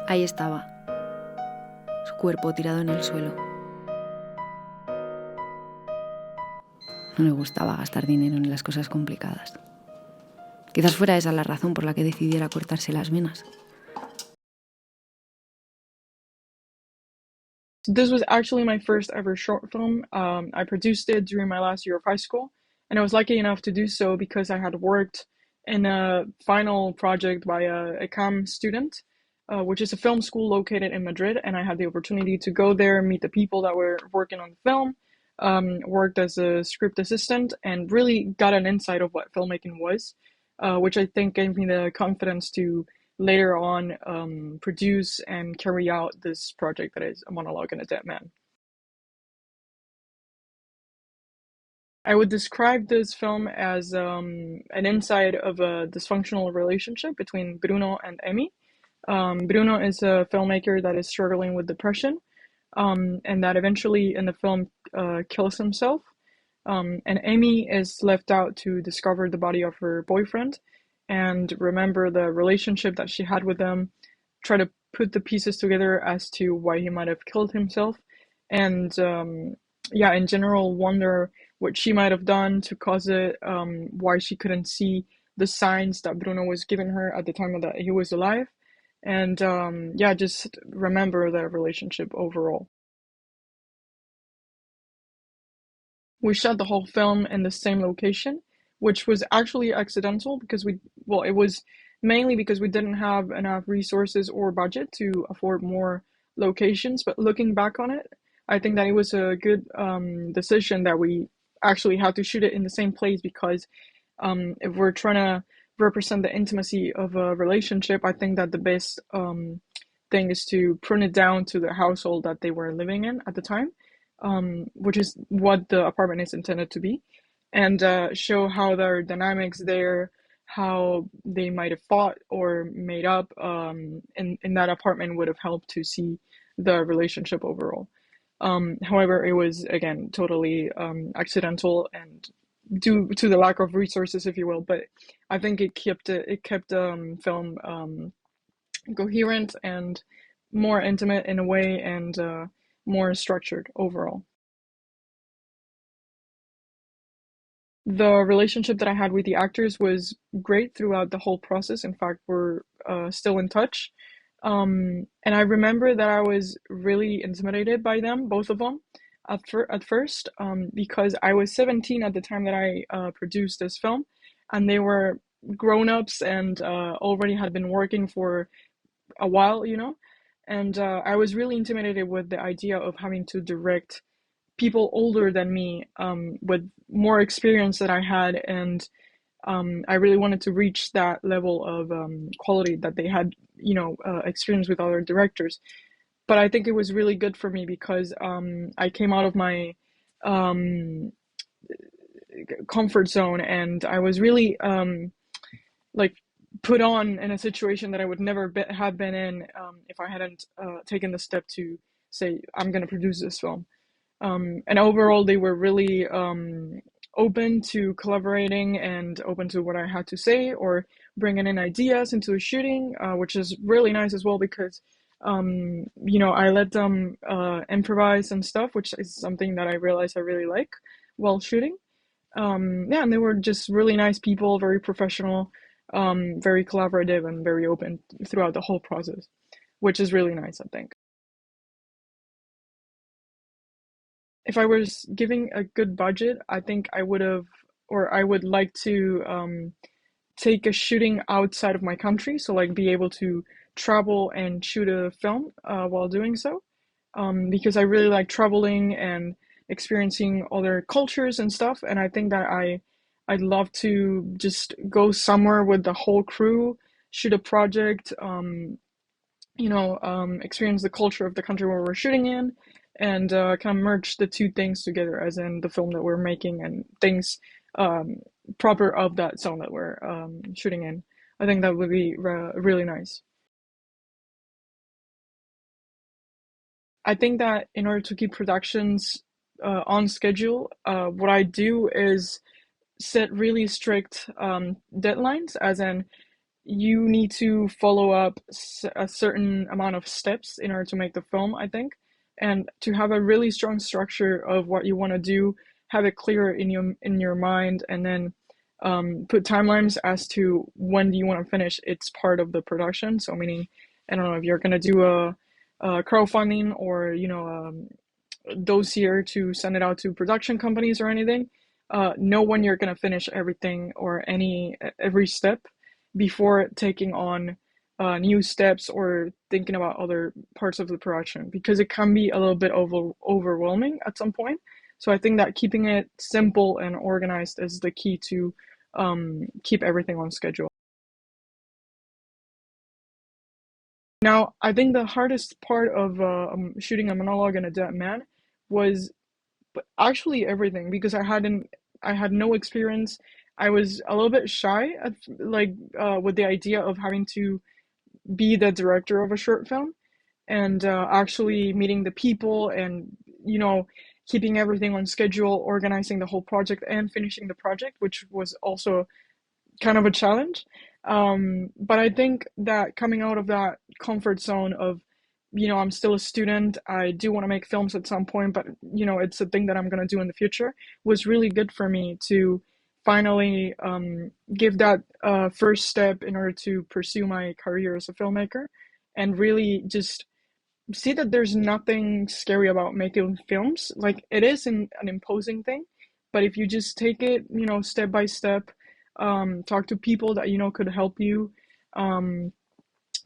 Ahí estaba, su cuerpo tirado en el suelo. No le gustaba gastar dinero en las cosas complicadas. Quizás fuera esa la razón por la que decidiera cortarse las venas. This was actually my first ever short film. I produced it during my last year of high school, and I was lucky enough to do so because I had worked in a final project by a CAM student, which is a film school located in Madrid, and I had the opportunity to go there, meet the people that were working on the film, worked as a script assistant, and really got an insight of what filmmaking was, which I think gave me the confidence to later on produce and carry out this project that is A Monologue and a Dead Man. I would describe this film as an insight of a dysfunctional relationship between Bruno and Emmy. Bruno is a filmmaker that is struggling with depression, and that eventually in the film kills himself. And Amy is left out to discover the body of her boyfriend and remember the relationship that she had with him, try to put the pieces together as to why he might have killed himself, and yeah, in general, wonder what she might have done to cause it, why she couldn't see the signs that Bruno was giving her at the time that he was alive, and yeah, just remember their relationship overall. We shot the whole film in the same location, which was actually accidental because well, it was mainly because we didn't have enough resources or budget to afford more locations. But looking back on it, I think that it was a good decision that we actually had to shoot it in the same place because if we're trying to represent the intimacy of a relationship, I think that the best thing is to prune it down to the household that they were living in at the time, which is what the apartment is intended to be, and show how their dynamics there, how they might have fought or made up in that apartment would have helped to see the relationship overall. However, it was again totally accidental and due to the lack of resources, if you will. But I think it kept film coherent and more intimate in a way, and more structured overall. The relationship that I had with the actors was great throughout the whole process. In fact, we're still in touch. And I remember that I was really intimidated by them, both of them, at first, because I was 17 at the time that I produced this film, and they were grown-ups and already had been working for a while, and I was really intimidated with the idea of having to direct people older than me, with more experience that I had, and I really wanted to reach that level of quality that they had, experience with other directors. But I think it was really good for me because I came out of my um, comfort zone, and I was really like put on in a situation that I would never have been in if I hadn't taken the step to say I'm going to produce this film. And overall, they were really open to collaborating and open to what I had to say or bringing in ideas into the shooting, which is really nice as well because, I let them improvise and stuff, which is something that I realized I really like while shooting. Yeah, and they were just really nice people, very professional, very collaborative, and very open throughout the whole process, which is really nice, I think. If I was giving a good budget, I think I would have, or I would like to take a shooting outside of my country, so like be able to travel and shoot a film while doing so, because I really like traveling and experiencing other cultures and stuff, and I think that I'd love to just go somewhere with the whole crew, shoot a project, experience the culture of the country where we're shooting in, and kind of merge the two things together, as in the film that we're making and things um, proper of that zone that we're shooting in. I think that would be really nice. I think that in order to keep productions on schedule, what I do is set really strict deadlines, as in you need to follow up a certain amount of steps in order to make the film, I think, and to have a really strong structure of what you want to do, have it clear in your mind, and then put timelines as to when do you want to finish its part of the production. So meaning, I don't know if you're gonna do a crowdfunding or dossier to send it out to production companies or anything. Know when you're gonna finish everything or every step before taking on new steps or thinking about other parts of the production, because it can be a little bit overwhelming at some point. So I think that keeping it simple and organized is the key to keep everything on schedule. Now, I think the hardest part of shooting a monologue and a dead man was actually everything, because I had no experience. I was a little bit shy at with the idea of having to be the director of a short film, and actually meeting the people and you know keeping everything on schedule, organizing the whole project and finishing the project, which was also kind of a challenge. But I think that coming out of that comfort zone of, I'm still a student, I do want to make films at some point, but it's a thing that I'm going to do in the future, was really good for me to finally give that first step in order to pursue my career as a filmmaker, and really just see that there's nothing scary about making films. Like, it is an imposing thing, but if you just take it, step by step, talk to people that could help you, um,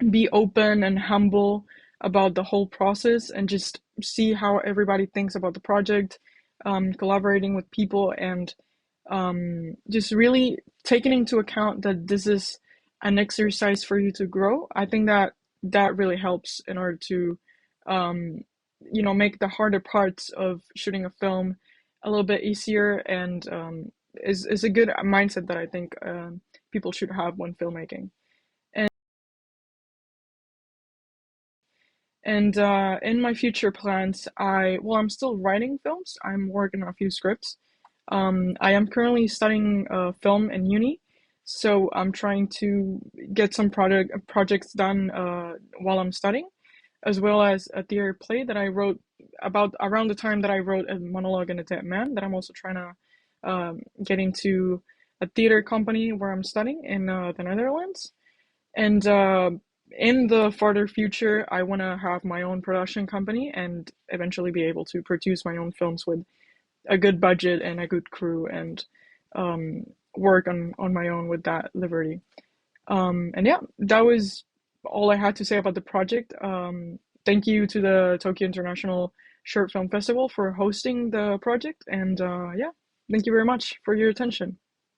be open and humble about the whole process, and just see how everybody thinks about the project, collaborating with people, and just really taking into account that this is an exercise for you to grow. I think that that really helps in order to, um, make the harder parts of shooting a film a little bit easier, and is a good mindset that I think people should have when filmmaking. And in my future plans, I'm still writing films. I'm working on a few scripts. I am currently studying film in uni, so I'm trying to get some projects done while I'm studying, as well as a theater play that I wrote about around the time that I wrote a monologue and a dead man. That I'm also trying to get into a theater company where I'm studying in the Netherlands. And in the farther future, I want to have my own production company and eventually be able to produce my own films with a good budget and a good crew, and work on my own with that liberty. And yeah, that was all I had to say about the project. Thank you to the Tokyo International Short Film Festival for hosting the project, and yeah, thank you very much for your attention.